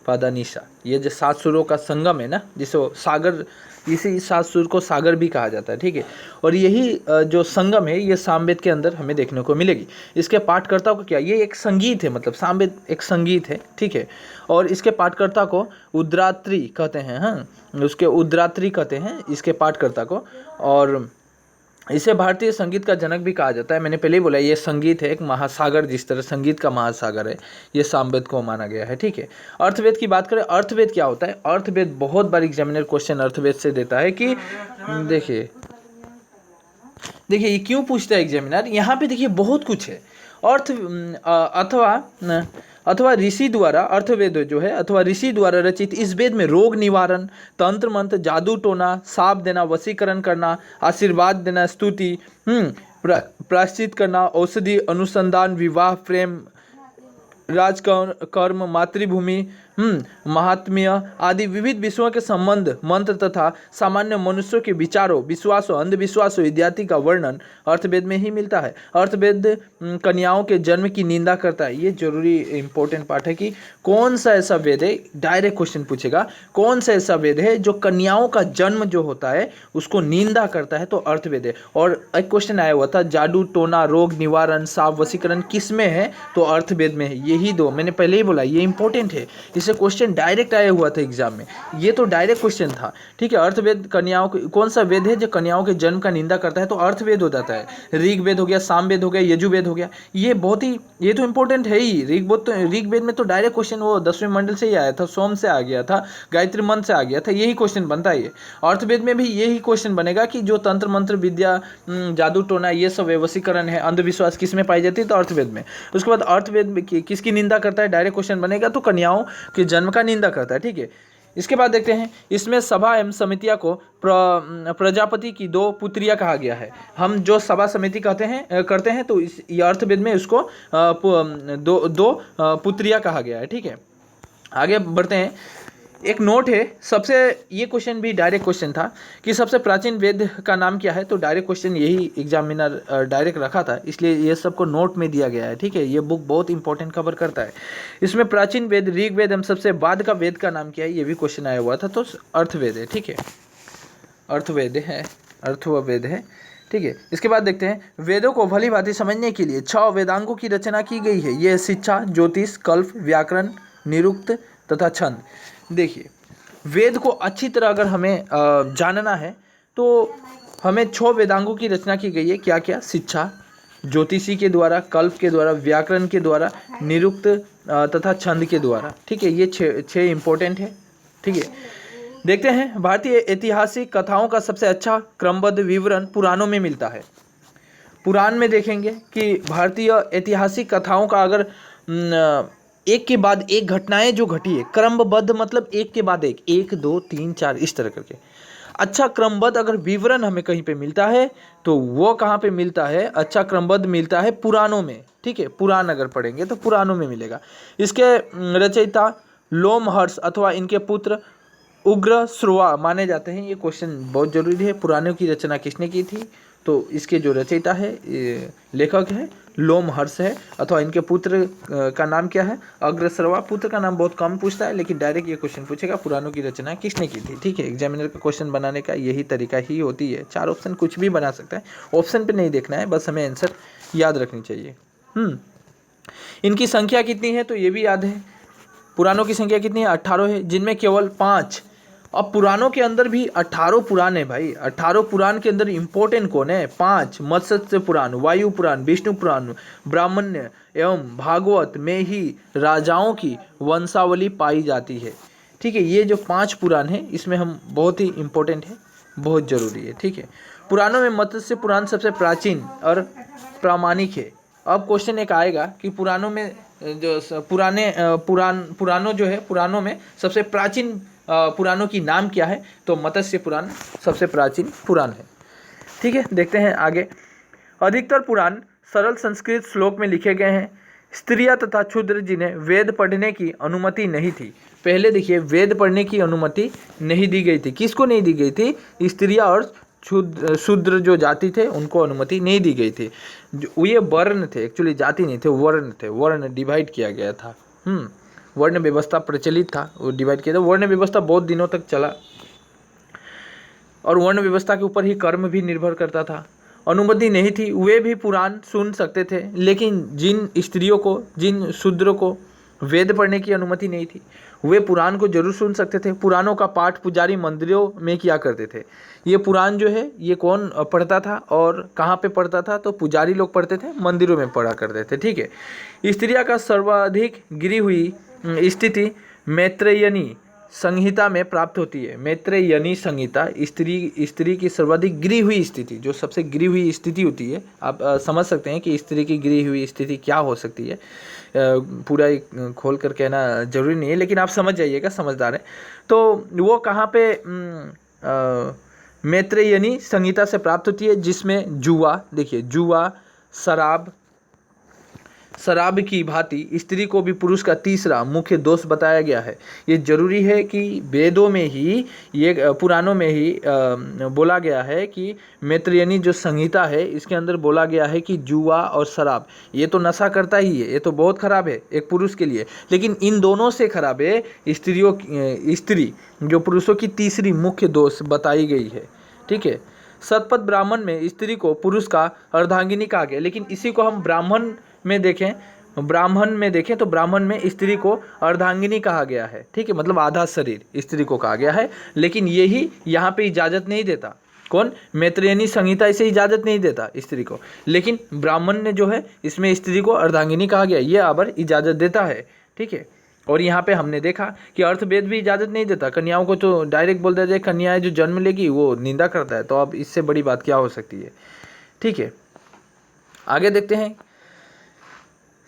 A: पा धा नि सा, ये जो 7 सुरों का संगम है ना, जिसको सागर, इसी 7 सुर को सागर भी कहा जाता है। ठीक है, और यही जो संगम है ये सामवेद के अंदर हमें देखने को मिलेगी। इसके पाठकर्ता को क्या, ये एक संगीत है, मतलब सामवेद एक संगीत है। ठीक है, और इसके पाठकर्ता को उद्रात्री कहते हैं। हाँ, उसके उद्रात्री कहते हैं इसके पाठकर्ता को, और इसे भारतीय संगीत का जनक भी कहा जाता है। मैंने पहले ही बोला ये संगीत है एक महासागर, जिस तरह संगीत का महासागर है, ये सामवेद को माना गया है। ठीक है, अर्थवेद की बात करें, अर्थवेद क्या होता है, अर्थवेद बहुत बार एग्जामिनर क्वेश्चन अर्थवेद से देता है कि देखिए ये क्यों पूछता है एग्जामिनर, यहाँ पे देखिए बहुत कुछ है। अर्थ अथवा ऋषि द्वारा, अर्थवेद जो है अथवा ऋषि द्वारा रचित इस वेद में रोग निवारण, तंत्र मंत्र, जादू टोना, साप देना, वशीकरण करना, आशीर्वाद देना, स्तुति, प्रायश्चित करना, औषधि अनुसंधान, विवाह, प्रेम, राजकर्म, मातृभूमि, महात्म्य आदि विविध विषयों के संबंध, मंत्र तथा सामान्य मनुष्यों के विचारों, विश्वासों, अंधविश्वासों इत्यादि का वर्णन अर्थवेद में ही मिलता है। अर्थवेद कन्याओं के जन्म की निंदा करता है। ये जरूरी इंपॉर्टेंट पार्ट है कि कौन सा ऐसा वेद है, डायरेक्ट क्वेश्चन पूछेगा, कौन सा ऐसा वेद है जो कन्याओं का जन्म जो होता है उसको निंदा करता है, तो अर्थवेद है। और एक क्वेश्चन आया हुआ था, जादू टोना, रोग निवारण, साप वशीकरण किस में है, तो अर्थवेद में है। यही दो मैंने पहले ही बोला, ये इंपॉर्टेंट है, इसे क्वेश्चन डायरेक्ट आया हुआ था एग्जाम में, ये तो डायरेक्ट क्वेश्चन था। ठीक है, अर्थवेद कन्याओं के, कौन सा वेद है जो कन्याओं के जन्म का निंदा करता है, तो अर्थवेद हो जाता है। ऋग्वेद हो गया, सामवेद हो गया, यजुर्वेद हो गया, ये बहुत ही, ये तो इंपॉर्टेंट है ही। ऋग्वेद में तो डायरेक्ट क्वेश्चन वो 10वें मंडल से ही आया था, सोम से आ गया था, गायत्री मंत्र से आ गया था, यही क्वेश्चन बनता है। अर्थवेद में भी यही क्वेश्चन बनेगा कि जो तंत्र मंत्र विद्या, जादू टोना, ये सब वशीकरण है, अंधविश्वास किस में पाई जाती है, तो अर्थवेद में। उसके बाद अर्थवेद में किसकी निंदा करता है, डायरेक्ट क्वेश्चन बनेगा तो कन्याओं के जन्म का निंदा करता है। ठीक है, इसके बाद देखते हैं, इसमें सभा एवं समितियां को प्रजापति की 2 पुत्रियां कहा गया है। हम जो सभा समिति करते हैं तो इस अर्थवेद में उसको दो पुत्रियां कहा गया है। ठीक है, आगे बढ़ते हैं। एक नोट है, सबसे, ये क्वेश्चन भी डायरेक्ट क्वेश्चन था कि सबसे प्राचीन वेद का नाम क्या है, तो डायरेक्ट क्वेश्चन यही एग्जामिनर डायरेक्ट रखा था, इसलिए ये सबको नोट में दिया गया है। ठीक है, ये बुक बहुत इंपॉर्टेंट कवर करता है। इसमें प्राचीन वेद ऋग्वेद एवं सबसे बाद का वेद का नाम क्या है, ये भी क्वेश्चन आया हुआ था, तो अर्थवेद है। ठीक है, अर्थवेद है, अर्थवेद है। ठीक है, इसके बाद देखते हैं, वेदों को भली भांति समझने के लिए 6 वेदांगों की रचना की गई है। ये शिक्षा, ज्योतिष, कल्प, व्याकरण, निरुक्त तथा छंद। देखिए वेद को अच्छी तरह अगर हमें जानना है तो हमें 6 वेदांगों की रचना की गई है। क्या क्या, शिक्षा ज्योतिषी के द्वारा, कल्प के द्वारा, व्याकरण के द्वारा, निरुक्त तथा छंद के द्वारा। ठीक है, ये 6 इंपॉर्टेंट है। ठीक है, देखते हैं, भारतीय ऐतिहासिक कथाओं का सबसे अच्छा क्रमबद्ध विवरण पुराणों में मिलता है। पुराण में देखेंगे कि भारतीय ऐतिहासिक कथाओं का अगर एक के बाद एक घटनाएं जो घटी है, क्रमबद्ध मतलब एक के बाद एक, 1 2 3 4 इस तरह करके, अच्छा क्रमबद्ध अगर विवरण हमें कहीं पे मिलता है तो वो कहाँ पे मिलता है, अच्छा क्रमबद्ध मिलता है पुराणों में। ठीक है, पुराण अगर पढ़ेंगे तो पुराणों में मिलेगा। इसके रचयिता लोमहर्ष अथवा इनके पुत्र उग्र श्रवा माने जाते हैं। ये क्वेश्चन बहुत जरूरी है, पुराणों की रचना किसने की थी, तो इसके जो रचयिता है, लेखक है, लोमहर्ष है, अथवा इनके पुत्र का नाम क्या है, अग्रश्रवा। पुत्र का नाम बहुत कम पूछता है, लेकिन डायरेक्ट ये क्वेश्चन पूछेगा पुराणों की रचना किसने की थी। ठीक है, एग्जामिनर का क्वेश्चन बनाने का यही तरीका ही होती है। 4 ऑप्शन कुछ भी बना सकता है, ऑप्शन पे नहीं देखना है, बस हमें आंसर याद रखनी चाहिए। इनकी संख्या कितनी है, तो ये भी याद है, पुराणों की संख्या कितनी है? 18 है, जिनमें केवल 5। अब पुराणों के अंदर भी 18 पुराण है भाई। 18 पुराण के अंदर इंपॉर्टेंट कौन है? 5। मत्स्य पुराण, वायु पुराण, विष्णु पुराण, ब्राह्मण्य एवं भागवत में ही राजाओं की वंशावली पाई जाती है। ठीक है, ये जो 5 पुराण है इसमें हम बहुत ही इंपॉर्टेंट है, बहुत जरूरी है। ठीक है, पुराणों में मत्स्य पुराण सबसे प्राचीन और प्रामाणिक है। अब क्वेश्चन एक आएगा कि पुराणों में जो पुराणों जो है, पुराणों में सबसे प्राचीन पुराणों की नाम क्या है? तो मत्स्य पुराण सबसे प्राचीन पुराण है। ठीक है, देखते हैं आगे। अधिकतर पुराण सरल संस्कृत श्लोक में लिखे गए हैं। स्त्रियां तथा क्षुद्र जिन्हें वेद पढ़ने की अनुमति नहीं थी, पहले देखिए वेद पढ़ने की अनुमति नहीं दी गई थी। किसको नहीं दी गई थी? स्त्रियां और शूद्र जो जाति थे उनको अनुमति नहीं दी गई थी। ये वर्ण थे, एक्चुअली जाति नहीं थे, वर्ण थे। वर्ण डिवाइड किया गया था। वर्ण व्यवस्था प्रचलित था, वो डिवाइड किया था। वर्ण व्यवस्था बहुत दिनों तक चला और वर्ण व्यवस्था के ऊपर ही कर्म भी निर्भर करता था। अनुमति नहीं थी, वे भी पुराण सुन सकते थे, लेकिन जिन स्त्रियों को, जिन शूद्रों को वेद पढ़ने की अनुमति नहीं थी, वे पुराण को जरूर सुन सकते थे। पुराणों का पाठ पुजारी मंदिरों में किया करते थे। ये पुराण जो है ये कौन पढ़ता था और कहाँ पे पढ़ता था? तो पुजारी लोग पढ़ते थे, मंदिरों में पढ़ा करते थे। ठीक है, स्त्रियाँ का सर्वाधिक गिरी हुई स्थिति मैत्रेयनी संहिता में प्राप्त होती है। मैत्रेयनी संहिता स्त्री की सर्वाधिक गिरी हुई स्थिति, जो सबसे गिरी हुई स्थिति होती है। आप समझ सकते हैं कि स्त्री की गिरी हुई स्थिति क्या हो सकती है। पूरा खोल कर कहना जरूरी नहीं है, लेकिन आप समझ जाइएगा, समझदार है। तो वो कहाँ पे मैत्रेयनी संहिता से प्राप्त होती है, जिसमें जुआ, देखिए जुआ, शराब की भांति स्त्री को भी पुरुष का तीसरा मुख्य दोष बताया गया है। ये जरूरी है कि वेदों में ही, ये पुराणों में ही बोला गया है कि मैत्रेयनी जो संहिता है इसके अंदर बोला गया है कि जुआ और शराब ये तो नशा करता ही है, ये तो बहुत खराब है एक पुरुष के लिए, लेकिन इन दोनों से खराब है स्त्री जो पुरुषों की तीसरी मुख्य दोष बताई गई है। ठीक है, शतपथ ब्राह्मण में स्त्री को पुरुष का अर्धांगिनी कहा गया, लेकिन इसी को हम ब्राह्मण में देखें तो ब्राह्मण में स्त्री को अर्धांगिनी कहा गया है। ठीक है, मतलब आधा शरीर स्त्री को कहा गया है, लेकिन यही यहाँ पे इजाज़त नहीं देता। कौन? मैत्रेयनी संहिता इसे इजाज़त नहीं देता स्त्री को, लेकिन ब्राह्मण ने जो है इसमें स्त्री को अर्धांगिनी कहा गया, ये आबर इजाज़त देता है। ठीक है, और यहाँ पे हमने देखा कि अर्थवेद भी इजाज़त नहीं देता। कन्याओं को तो डायरेक्ट बोल दिया जाए कन्याएं जो जन्म लेगी वो निंदा करता है, तो अब इससे बड़ी बात क्या हो सकती है। ठीक है, आगे देखते हैं।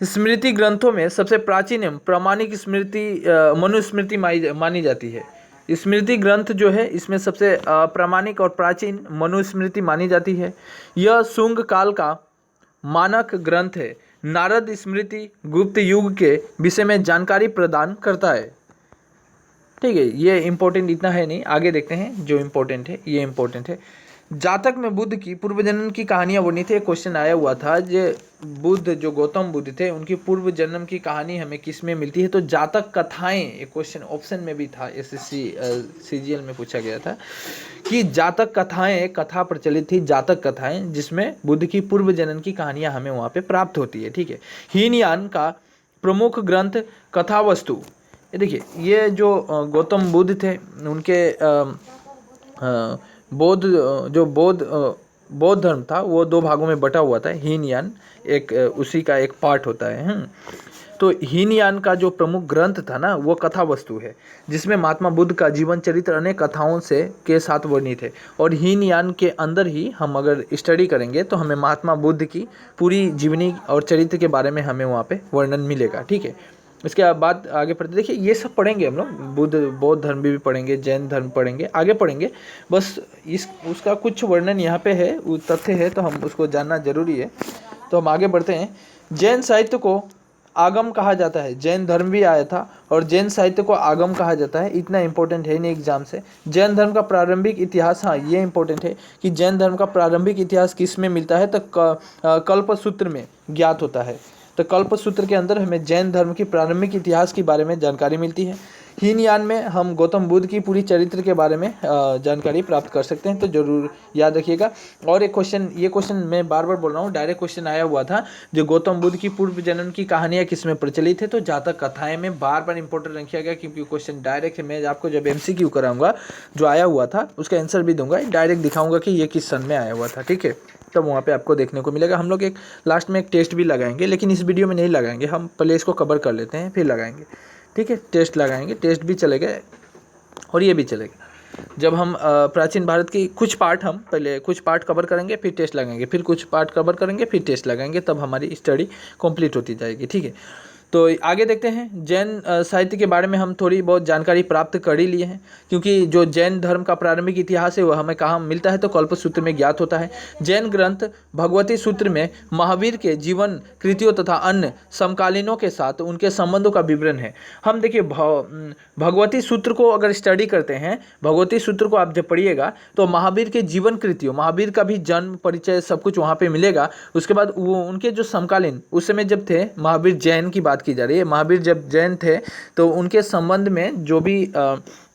A: स्मृति ग्रंथों में सबसे प्राचीन एवं प्रामाणिक स्मृति मनुस्मृति मानी जाती है। स्मृति ग्रंथ जो है इसमें सबसे प्रामाणिक और प्राचीन मनुस्मृति मानी जाती है। यह शुंग काल का मानक ग्रंथ है। नारद स्मृति गुप्त युग के विषय में जानकारी प्रदान करता है। ठीक है, ये इम्पोर्टेंट इतना है नहीं, आगे देखते हैं जो इम्पोर्टेंट है। ये इम्पोर्टेंट है। जातक में बुद्ध की पूर्व जन्म की कहानियाँ वर्णित है। क्वेश्चन आया हुआ था जो बुद्ध, जो गौतम बुद्ध थे, उनकी पूर्व जन्म की कहानी हमें किस में मिलती है? तो जातक कथाएं, एक क्वेश्चन ऑप्शन में भी था, एसएससी सीजीएल में पूछा गया था कि जातक कथाएं, कथा प्रचलित थी जातक कथाएं, जिसमें बुद्ध की पूर्व जन्म की कहानियाँ हमें वहाँ पे प्राप्त होती है। ठीक है, हीनयान का प्रमुख ग्रंथ कथावस्तु। ये देखिए, ये जो गौतम बुद्ध थे उनके बौद्ध धर्म था वो 2 भागों में बटा हुआ था। हीनयान एक उसी का एक पार्ट होता है। तो हीनयान का जो प्रमुख ग्रंथ था ना वो कथा वस्तु है, जिसमें महात्मा बुद्ध का जीवन चरित्र अनेक कथाओं से के साथ वर्णित है। और हीनयान के अंदर ही हम अगर स्टडी करेंगे तो हमें महात्मा बुद्ध की पूरी जीवनी और चरित्र के बारे में हमें वहाँ पे वर्णन मिलेगा। ठीक है, इसके बाद आगे पढ़ते, देखिए ये सब पढ़ेंगे हम लोग, बौद्ध धर्म भी पढ़ेंगे, जैन धर्म पढ़ेंगे, आगे पढ़ेंगे। बस उसका कुछ वर्णन यहाँ पे है, वो तथ्य है, तो हम उसको जानना जरूरी है। तो हम आगे बढ़ते हैं। जैन साहित्य को आगम कहा जाता है। जैन धर्म भी आया था और जैन साहित्य को आगम कहा जाता है। इतना इंपॉर्टेंट है नहीं एग्जाम से। जैन धर्म का प्रारंभिक इतिहास, हाँ ये इंपॉर्टेंट है कि जैन धर्म का प्रारंभिक इतिहास किस में मिलता है? तो कल्पसूत्र में ज्ञात होता है। तो कल्पसूत्र के अंदर हमें जैन धर्म की प्रारंभिक इतिहास के बारे में जानकारी मिलती है। हीनयान में हम गौतम बुद्ध की पूरी चरित्र के बारे में जानकारी प्राप्त कर सकते हैं, तो जरूर याद रखिएगा। और एक क्वेश्चन, ये क्वेश्चन मैं बार बार बोल रहा हूँ, डायरेक्ट क्वेश्चन आया हुआ था, जो गौतम बुद्ध की पूर्व जन्म की कहानियाँ किसमें प्रचलित है, तो जातक कथाएं में बार बार इंपॉर्टेंट रखिया गया, क्योंकि क्वेश्चन डायरेक्ट है। मैं आपको जब MCQ कराऊंगा जो आया हुआ था उसका आंसर भी दूंगा, डायरेक्ट दिखाऊंगा कि ये किस सन में आया हुआ था, ठीक है। तब वहाँ पे आपको देखने को मिलेगा। हम लोग एक लास्ट में एक टेस्ट भी लगाएंगे, लेकिन इस वीडियो में नहीं लगाएंगे, हम पहले इसको कवर कर लेते हैं फिर लगाएंगे, ठीक है। टेस्ट लगाएंगे, टेस्ट भी चलेगा और ये भी चलेगा। जब हम प्राचीन भारत की कुछ पार्ट, हम पहले कुछ पार्ट कवर करेंगे, फिर टेस्ट लगाएंगे, फिर कुछ पार्ट कवर करेंगे, फिर टेस्ट लगाएंगे, तब हमारी स्टडी कंप्लीट होती जाएगी, ठीक है। तो आगे देखते हैं। जैन साहित्य के बारे में हम थोड़ी बहुत जानकारी प्राप्त कर ही लिए हैं, क्योंकि जो जैन धर्म का प्रारंभिक इतिहास है वह हमें कहाँ मिलता है, तो कल्पसूत्र में ज्ञात होता है। जैन ग्रंथ भगवती सूत्र में महावीर के जीवन कृतियों तथा अन्य समकालीनों के साथ उनके संबंधों का विवरण है। हम देखिए भगवती सूत्र को अगर स्टडी करते हैं, भगवती सूत्र को आप जब पढ़िएगा तो महावीर के जीवन कृतियों, महावीर का भी जन्म परिचय सब कुछ वहाँ पे मिलेगा। उसके बाद वो उनके जो समकालीन उस समय जब थे, महावीर जैन की बात की जा रही है, महावीर जब जैन थे तो उनके संबंध में जो भी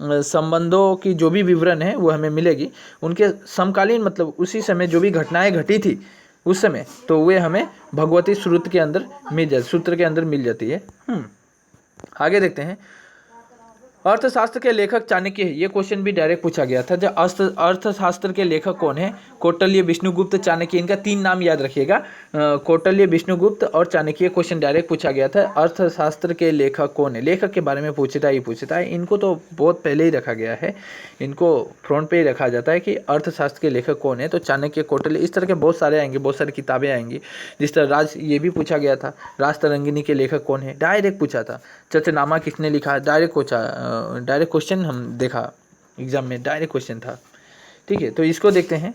A: संबंधों की जो भी विवरण है वो हमें मिलेगी। उनके समकालीन मतलब उसी समय जो भी घटनाएं घटी थी उस समय, तो वे हमें भगवती सूत्र के अंदर मिल जाती है। आगे देखते हैं। अर्थशास्त्र के लेखक चाणक्य है, ये क्वेश्चन भी डायरेक्ट पूछा गया था। जब अर्थशास्त्र के लेखक कौन है, कौटिल्य, विष्णुगुप्त, चाणक्य, इनका 3 नाम याद रखिएगा, कौटिल्य, विष्णुगुप्त और चाणक्य। क्वेश्चन डायरेक्ट पूछा गया था, अर्थशास्त्र के लेखक कौन है, लेखक के बारे में पूछता है। इनको तो बहुत पहले ही रखा गया है, इनको फ्रंट पे ही रखा जाता है कि अर्थशास्त्र के लेखक कौन है, तो चाणक्य, कौटिल्य, इस तरह के बहुत सारे आएंगे, बहुत सारी किताबें आएंगी। जिस तरह ये भी पूछा गया था, राजतरंगिणी के लेखक कौन है, डायरेक्ट पूछा था। चचनामा किसने लिखा, डायरेक्ट क्वेश्चन हम देखा एग्जाम में, डायरेक्ट क्वेश्चन था, ठीक है। तो इसको देखते हैं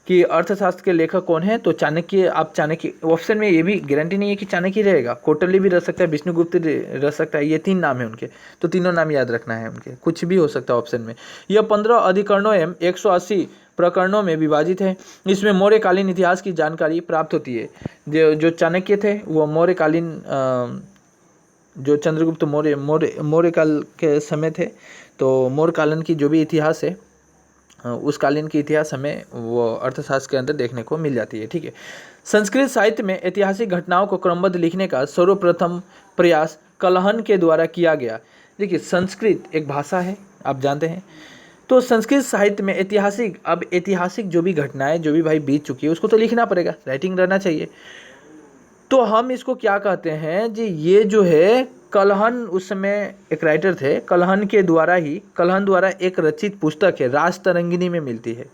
A: कि अर्थशास्त्र के लेखक कौन है, तो चाणक्य। आप चाणक्य ऑप्शन में, ये भी गारंटी नहीं है कि चाणक्य रहेगा, कौटिल्य भी रह सकता है, विष्णुगुप्त रह सकता है, ये 3 नाम है उनके, तो तीनों नाम याद रखना है उनके, कुछ भी हो सकता है ऑप्शन में। यह 15 अधिकरणों एवं 180 प्रकरणों में विभाजित है। इसमें मौर्यकालीन इतिहास की जानकारी प्राप्त होती है। जो चाणक्य थे वो मौर्यकालीन, जो चंद्रगुप्त मौर्य काल के समय थे, तो मौर्य कालीन की जो भी इतिहास है उस कालीन की इतिहास हमें वो अर्थशास्त्र के अंदर देखने को मिल जाती है, ठीक है। संस्कृत साहित्य में ऐतिहासिक घटनाओं को क्रमबद्ध लिखने का सर्वप्रथम प्रयास कलहन के द्वारा किया गया। देखिए संस्कृत एक भाषा है, आप जानते हैं, तो संस्कृत साहित्य में ऐतिहासिक जो भी घटनाएं जो भी भाई बीत चुकी है उसको तो लिखना पड़ेगा, राइटिंग रहना चाहिए। तो हम इसको क्या कहते हैं जी, ये जो है कलहन, उस समय एक राइटर थे, कलहन द्वारा एक रचित पुस्तक है, राजतरंगिणी में मिलती है,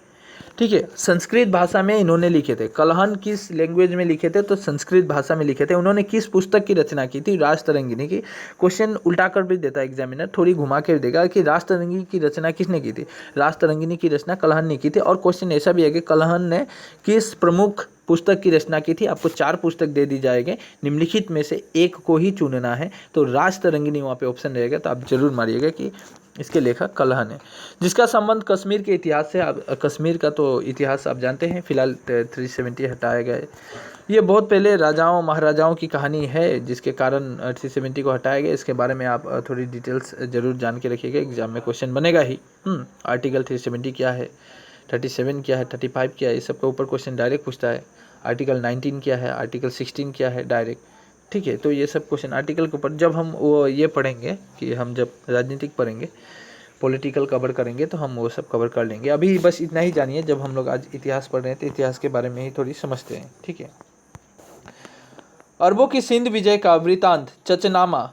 A: ठीक है। संस्कृत भाषा में इन्होंने लिखे थे, कलहन किस लैंग्वेज में लिखे थे, तो संस्कृत भाषा में लिखे थे। उन्होंने किस पुस्तक की रचना की थी, राजतरंगिणी की। क्वेश्चन उल्टा कर भी देता है एग्जामिनर, थोड़ी घुमा कर देगा कि राजतरंगिणी की रचना किसने की थी, राजतरंगिणी की रचना कलहन ने की थी। और क्वेश्चन ऐसा भी है कि कलहन ने किस प्रमुख पुस्तक की रचना की थी। आपको 4 पुस्तक दे दी जाएंगे, निम्नलिखित में से एक को ही चुनना है, तो राजतरंगिणी वहाँ पे ऑप्शन रहेगा, तो आप जरूर मारिएगा कि इसके लेखक कलहन है। जिसका संबंध कश्मीर के इतिहास से, आप कश्मीर का तो इतिहास आप जानते हैं, फिलहाल 370 हटाया गया है। ये बहुत पहले राजाओं महाराजाओं की कहानी है, जिसके कारण 370 को हटाया गया। इसके बारे में आप थोड़ी डिटेल्स जरूर जान के रखिएगा, एग्जाम में क्वेश्चन बनेगा ही। आर्टिकल 370 क्या है, 37 क्या है, 35 क्या है, इस सब के ऊपर क्वेश्चन डायरेक्ट पूछता है। आर्टिकल 19 क्या है, आर्टिकल 16 क्या है, डायरेक्ट, ठीक है। तो ये सब क्वेश्चन आर्टिकल के ऊपर जब हम वो ये पढ़ेंगे कि हम जब राजनीतिक पढ़ेंगे, पॉलिटिकल कवर करेंगे, तो हम वो सब कवर कर लेंगे। अभी बस इतना ही जानिए, जब हम लोग आज इतिहास पढ़ रहे हैं तो इतिहास के बारे में ही थोड़ी समझते हैं, ठीक है। अरबों की सिंध विजय का वृतांत चचनामा,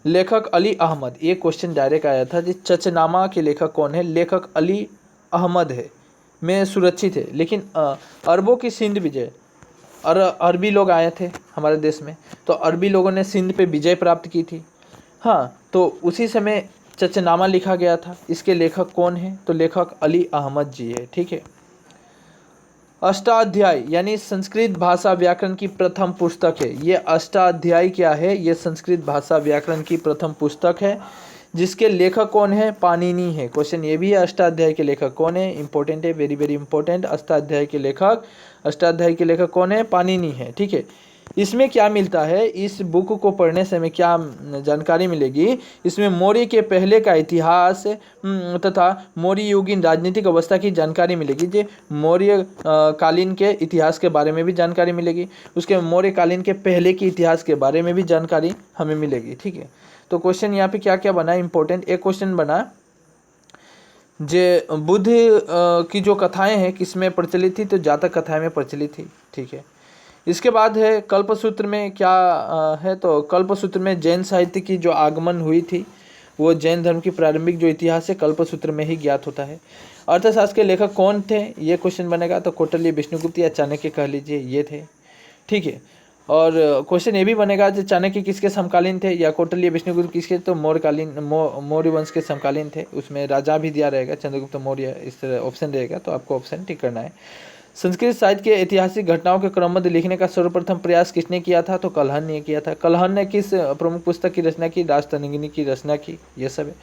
A: लेखक अली अहमद। ये क्वेश्चन डायरेक्ट आया था जी, चचनामा के लेखक कौन है, लेखक अली अहमद है, में सुरक्षित है। लेकिन अरबों की सिंध विजय, अरबी लोग आए थे हमारे देश में, तो अरबी लोगों ने सिंध पे विजय प्राप्त की थी, हाँ, तो उसी समय चचनामा लिखा गया था। इसके लेखक कौन है, तो लेखक अली अहमद जी है, ठीक है। अष्टाध्यायी यानी संस्कृत भाषा व्याकरण की प्रथम पुस्तक है। ये अष्टाध्यायी क्या है, ये संस्कृत भाषा व्याकरण की प्रथम पुस्तक है, जिसके लेखक कौन है, पाणिनि है। क्वेश्चन ये भी है, अष्टाध्यायी के लेखक कौन है, इंपॉर्टेंट है, वेरी वेरी इंपॉर्टेंट। अष्टाध्यायी के लेखक कौन है, पाणिनि है, ठीक है। इसमें क्या मिलता है, इस बुक को पढ़ने से हमें क्या जानकारी मिलेगी, इसमें मौर्य के पहले का इतिहास तथा मौर्य युगीन राजनीतिक अवस्था की जानकारी मिलेगी। जो मौर्य कालीन के इतिहास के बारे में भी जानकारी मिलेगी, उसके मौर्य कालीन के पहले के इतिहास के बारे में भी जानकारी हमें मिलेगी। ठीक है, तो क्वेश्चन यहाँ पे क्या क्या बना इंपॉर्टेंट, एक क्वेश्चन बना जे बुद्ध की जो कथाएं हैं किस में प्रचलित थी, तो जातक कथाएं में प्रचलित थी। ठीक है, इसके बाद है कल्पसूत्र में क्या है, तो कल्पसूत्र में जैन साहित्य की जो आगमन हुई थी वो जैन धर्म की प्रारंभिक जो इतिहास है कल्पसूत्र में ही ज्ञात होता है। अर्थशास्त्र के लेखक कौन थे, ये क्वेश्चन बनेगा, तो कौटिल्य, विष्णुगुप्त या चाणक्य कह लीजिए, ये थे। ठीक है, और क्वेश्चन ये भी बनेगा जो चाणक्य किसके समकालीन थे, या कौटिल्य विष्णुगुप्त किसके, तो मौर्य वंश के समकालीन थे। उसमें राजा भी दिया रहेगा, चंद्रगुप्त मौर्य, इस तरह ऑप्शन रहेगा, तो आपको ऑप्शन टिक करना है। संस्कृत साहित्य के ऐतिहासिक घटनाओं के क्रमबद्ध लिखने का सर्वप्रथम प्रयास किसने किया था, तो कल्हण ने किया था। कल्हण ने किस प्रमुख पुस्तक की रचना की, राजतरंगिणी की रचना की, ये सब है।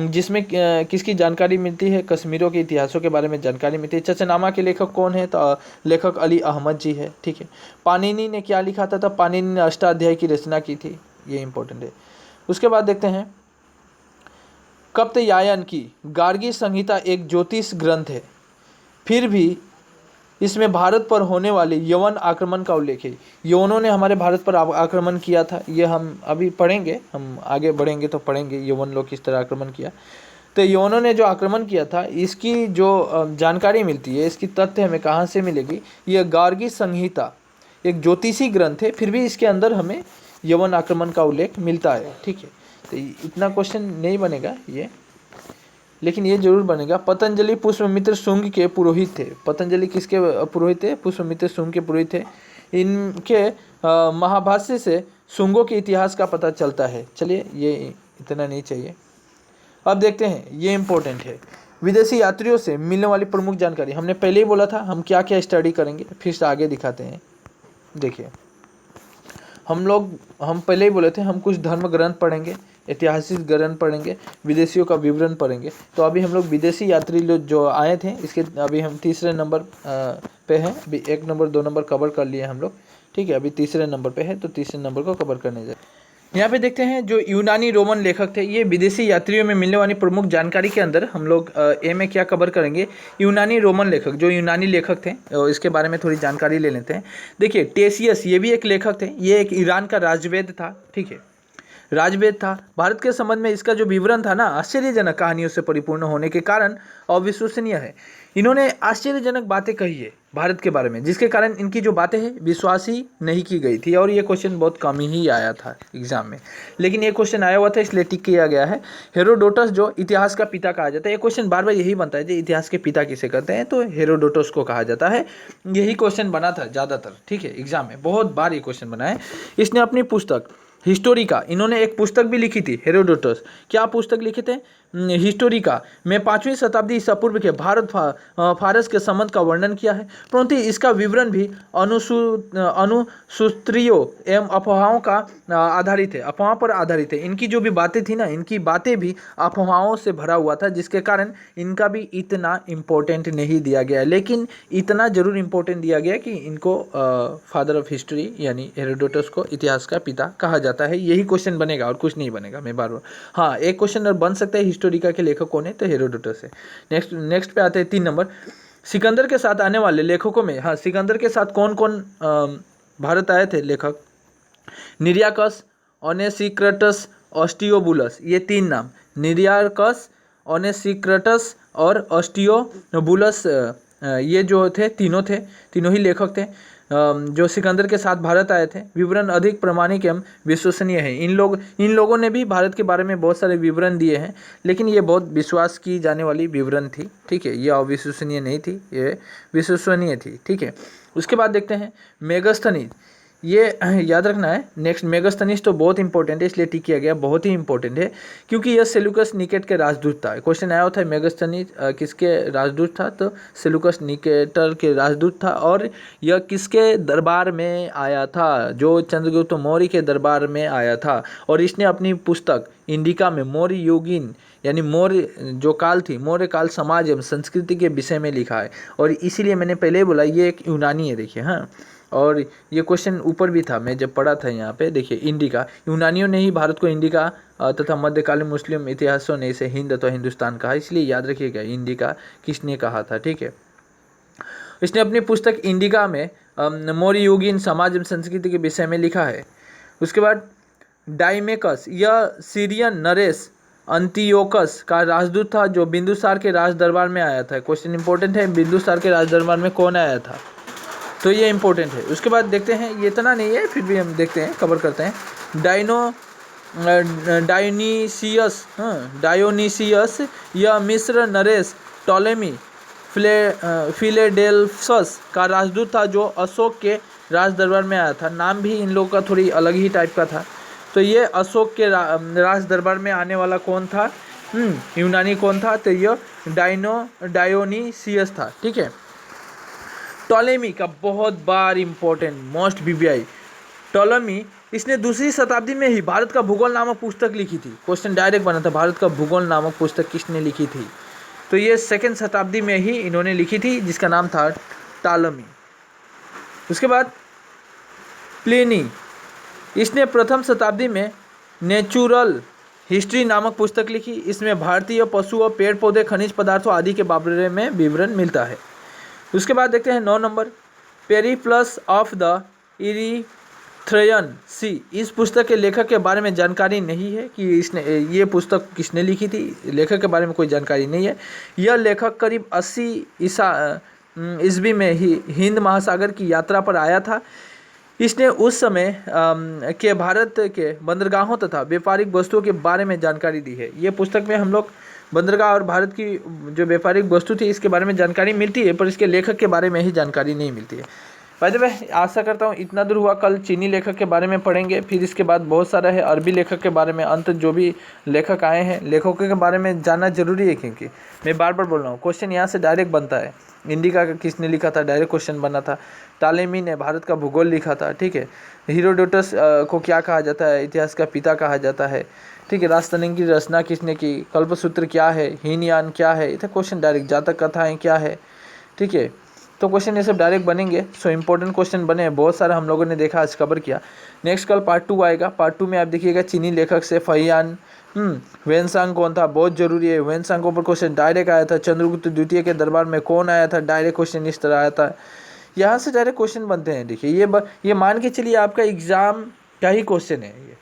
A: जिसमें किसकी जानकारी मिलती है, कश्मीरों के इतिहासों के बारे में जानकारी मिलती है। चचनामा के लेखक कौन है, तो लेखक अली अहमद जी है। ठीक है, पाणिनि ने क्या लिखा था, तो पाणिनि ने अष्टाध्यायी की रचना की थी, ये इंपॉर्टेंट है। उसके बाद देखते हैं कात्यायन की गार्गी संहिता एक ज्योतिष ग्रंथ है, फिर भी इसमें भारत पर होने वाले यवन आक्रमण का उल्लेख है। यवनों ने हमारे भारत पर आक्रमण किया था, ये हम अभी पढ़ेंगे, हम आगे बढ़ेंगे तो पढ़ेंगे यवन लोग किस तरह आक्रमण किया। तो यवनों ने जो आक्रमण किया था इसकी जो जानकारी मिलती है, इसकी तथ्य हमें कहाँ से मिलेगी, यह गार्गी संहिता एक ज्योतिषी ग्रंथ है, फिर भी इसके अंदर हमें यवन आक्रमण का उल्लेख मिलता है। ठीक है, तो इतना क्वेश्चन नहीं बनेगा ये, लेकिन ये जरूर बनेगा। पतंजलि पुष्पमित्र शुंग के पुरोहित थे। पतंजलि किसके पुरोहित थे, पुष्पमित्र शुंग के पुरोहित थे। इनके महाभाष्य से शुंगों के इतिहास का पता चलता है। चलिए, ये इतना नहीं चाहिए। अब देखते हैं, ये इंपॉर्टेंट है, विदेशी यात्रियों से मिलने वाली प्रमुख जानकारी। हमने पहले ही बोला था हम क्या क्या स्टडी करेंगे, फिर से आगे दिखाते हैं। देखिए, हम पहले ही बोले थे हम कुछ धर्म ग्रंथ पढ़ेंगे, ऐतिहासिक ग्रंथ पढ़ेंगे, विदेशियों का विवरण पढ़ेंगे। तो अभी हम लोग विदेशी यात्री लोग जो आए थे, इसके अभी हम तीसरे नंबर पे हैं। अभी 1 नंबर 2 नंबर कवर कर लिए हम लोग। ठीक है, अभी तीसरे नंबर पे है, तो तीसरे नंबर को कवर करने जाए। यहाँ पे देखते हैं जो यूनानी रोमन लेखक थे, ये विदेशी यात्रियों में मिलने वाली प्रमुख जानकारी के अंदर हम लोग ए में क्या कवर करेंगे, यूनानी रोमन लेखक, जो यूनानी लेखक थे इसके बारे में थोड़ी जानकारी ले लेते हैं। देखिए, टेसियस ये भी एक लेखक थे, ये एक ईरान का राजवेद था। ठीक है, राजवेद था। भारत के संबंध में इसका जो विवरण था ना, आश्चर्यजनक कहानियों से परिपूर्ण होने के कारण अविश्वसनीय है। इन्होंने आश्चर्यजनक बातें कही है भारत के बारे में, जिसके कारण इनकी जो बातें हैं विश्वास ही नहीं की गई थी, और ये क्वेश्चन बहुत कम ही आया था एग्जाम में, लेकिन ये क्वेश्चन आया हुआ था इसलिए टिक किया गया है। हेरोडोटस जो इतिहास का पिता कहा जाता है, ये क्वेश्चन बार बार यही बनता है जो इतिहास के पिता किसे कहते हैं, तो हेरोडोटस को कहा जाता है। यही क्वेश्चन बना था ज़्यादातर। ठीक है, एग्जाम में बहुत बार ये क्वेश्चन बना है। इसने अपनी पुस्तक हिस्टोरिका, इन्होंने एक पुस्तक भी लिखी थी हेरोडोटस। क्या पुस्तक लिखे थे, हिस्टोरिका में 5वीं शताब्दी ईसा पूर्व के भारत फारस के संबंध का वर्णन किया है, परंतु इसका विवरण भी अनुसूत्रियों एवं अफवाहों का आधारित है, अफवाह पर आधारित है। इनकी जो भी बातें थी ना, इनकी बातें भी अफवाहों से भरा हुआ था, जिसके कारण इनका भी इतना इम्पोर्टेंट नहीं दिया गया, लेकिन इतना जरूर इम्पोर्टेंट दिया गया कि इनको फादर ऑफ हिस्ट्री यानी हेरोडोटस को इतिहास का पिता कहा जाता है। यही क्वेश्चन बनेगा और कुछ नहीं बनेगा। मैं बार बार, हाँ, एक क्वेश्चन और बन सकता है, हिस्टोरिका के लेखक कौन है, तो हेरोडोटस है। नेक्स्ट पे आते हैं 3 नंबर, सिकंदर के साथ आने वाले लेखकों में, हाँ, सिकंदर के साथ कौन कौन भारत आए थे लेखक, निरियाकस, ओनेसिक्रटस, ऑस्टियोबुलस, ये 3 नाम, निरियाकस, ओनेसिक्रटस और ऑस्टियोबुलस, ये जो थे तीनों ही लेखक थे जो सिकंदर के साथ भारत आए थे। विवरण अधिक प्रामाणिक एवं विश्वसनीय है। इन लोगों ने भी भारत के बारे में बहुत सारे विवरण दिए हैं, लेकिन ये बहुत विश्वास की जाने वाली विवरण थी। ठीक है, ये अविश्वसनीय नहीं थी, ये विश्वसनीय थी। ठीक है, उसके बाद देखते हैं मेगास्थनीज, ये याद रखना है। नेक्स्ट, मेगास्थनीज तो बहुत इंपॉर्टेंट है, इसलिए टिक किया गया, बहुत ही इंपॉर्टेंट है, क्योंकि यह सेल्यूकस निकेटर के राजदूत था। क्वेश्चन आया था मेगास्थनीज किसके राजदूत था, तो सेल्यूकस निकेटर के राजदूत था। और यह किसके दरबार में आया था, जो चंद्रगुप्त मौर्य के दरबार में आया था। और इसने अपनी पुस्तक इंडिका में मौर्य युगीन यानी मौर्य जो काल थी, मौर्य काल समाज एवं संस्कृति के विषय में लिखा है, और इसीलिए मैंने पहले बोला ये एक यूनानी है। देखिए, हाँ, और ये क्वेश्चन ऊपर भी था, मैं जब पढ़ा था यहाँ पे। देखिए इंडिका, यूनानियों ने ही भारत को इंडिका तथा मध्यकालीन मुस्लिम इतिहासों ने इसे हिंद अथवा हिंदुस्तान कहा, इसलिए याद रखिएगा इंडिका किसने कहा था, ठीक है। इसने अपनी पुस्तक इंडिका में मौर्ययुगीन समाज एवं संस्कृति के विषय में लिखा है। उसके बाद डाइमेकस, यह सीरियन नरेश अंतियोकस का राजदूत था जो बिंदुसार के राज दरबार में आया था। क्वेश्चन इंपॉर्टेंट है, बिंदुसार के राज दरबार में कौन आया था, तो ये इंपॉर्टेंट है। उसके बाद देखते हैं, ये इतना नहीं है फिर भी हम देखते हैं, कवर करते हैं। डायोनीसियस या मिस्र नरेश टॉलेमी फिलेडेल्फस का राजदूत था जो अशोक के राज दरबार में आया था। नाम भी इन लोगों का थोड़ी अलग ही टाइप का था। तो ये अशोक के राज दरबार में आने वाला कौन था, यूनानी कौन था, तो ये डायोनीसियस था, ठीक है। टॉलेमी का बहुत बार इंपॉर्टेंट, मोस्ट बीबीआई, टॉलेमी, इसने दूसरी शताब्दी में ही भारत का भूगोल नामक पुस्तक लिखी थी। क्वेश्चन डायरेक्ट बना था, भारत का भूगोल नामक पुस्तक किसने लिखी थी, तो ये सेकेंड शताब्दी में ही इन्होंने लिखी थी, जिसका नाम था टॉलेमी। उसके बाद प्लिनी, इसने प्रथम शताब्दी में नेचुरल हिस्ट्री नामक पुस्तक लिखी। इसमें भारतीय पशु और पेड़ पौधे, खनिज पदार्थों आदि के बारे में विवरण मिलता है। उसके बाद देखते हैं 9 नंबर, पेरिप्लस ऑफ द इरीथ्रेयन सी। इस पुस्तक के लेखक के बारे में जानकारी नहीं है कि ये पुस्तक किसने लिखी थी, लेखक के बारे में कोई जानकारी नहीं है। यह लेखक करीब 80 ईस्वी में ही हिंद महासागर की यात्रा पर आया था। इसने उस समय के भारत के बंदरगाहों तथा व्यापारिक वस्तुओं के बारे में जानकारी दी है। ये पुस्तक में हम लोग बंदरगाह और भारत की जो व्यापारिक वस्तु थी इसके बारे में जानकारी मिलती है, पर इसके लेखक के बारे में ही जानकारी नहीं मिलती है। बाय द वे, आशा करता हूँ इतना दूर हुआ। कल चीनी लेखक के बारे में पढ़ेंगे, फिर इसके बाद बहुत सारा है अरबी लेखक के बारे में। अंत जो भी लेखक आए हैं, लेखकों के बारे में जानना जरूरी है, क्योंकि मैं बार बार बोल रहा हूँ, क्वेश्चन यहाँ से डायरेक्ट बनता है। इंडिका का किसने लिखा था, डायरेक्ट क्वेश्चन बना था। टॉलेमी ने भारत का भूगोल लिखा था, ठीक है। हेरोडोटस को क्या कहा जाता है, इतिहास का पिता कहा जाता है, ठीक है। राजतंत्र की रचना किसने की, कल्पसूत्र क्या है, हीनयान क्या है, इतना क्वेश्चन डायरेक्ट, जातक कथाएं क्या है, ठीक है। तो क्वेश्चन ये सब डायरेक्ट बनेंगे। सो इंपॉर्टेंट क्वेश्चन बने हैं, बहुत सारा हम लोगों ने देखा, आज कवर किया। नेक्स्ट कल पार्ट 2 आएगा। पार्ट 2 में आप देखिएगा चीनी लेखक से फहियान वेनसांग कौन था, बहुत जरूरी है। वेनसांग के ऊपर क्वेश्चन डायरेक्ट आया था। चंद्रगुप्त द्वितीय के दरबार में कौन आया था, डायरेक्ट क्वेश्चन इस तरह आया था। यहाँ से डायरेक्ट क्वेश्चन बनते हैं। देखिए ये मान के चलिए आपका एग्जाम का ही क्वेश्चन है, ये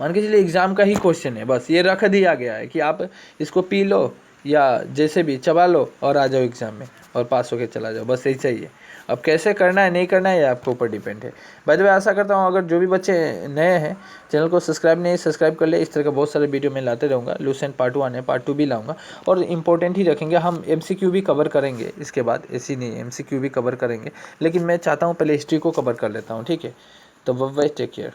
A: मान के चलिए एग्जाम का ही क्वेश्चन है। बस ये रख दिया गया है कि आप इसको पी लो या जैसे भी चबा लो और आ जाओ एग्जाम में और पास होके चला जाओ, बस यही चाहिए। अब कैसे करना है नहीं करना है ये आपके ऊपर डिपेंड है। बाय द वे, आशा करता हूँ अगर जो भी बच्चे नए हैं चैनल को सब्सक्राइब कर ले। इस तरह का बहुत सारे वीडियो मैं लाते रहूँगा। लूसेंट पार्ट 1 है, पार्ट 2 भी लाऊंगा और इंपॉर्टेंट ही रखेंगे। हम MCQ भी कवर करेंगे इसके बाद, ऐसी नहीं MCQ भी कवर करेंगे, लेकिन मैं चाहता हूँ पहले हिस्ट्री को कवर कर लेता हूँ, ठीक है। तो बाय, टेक केयर।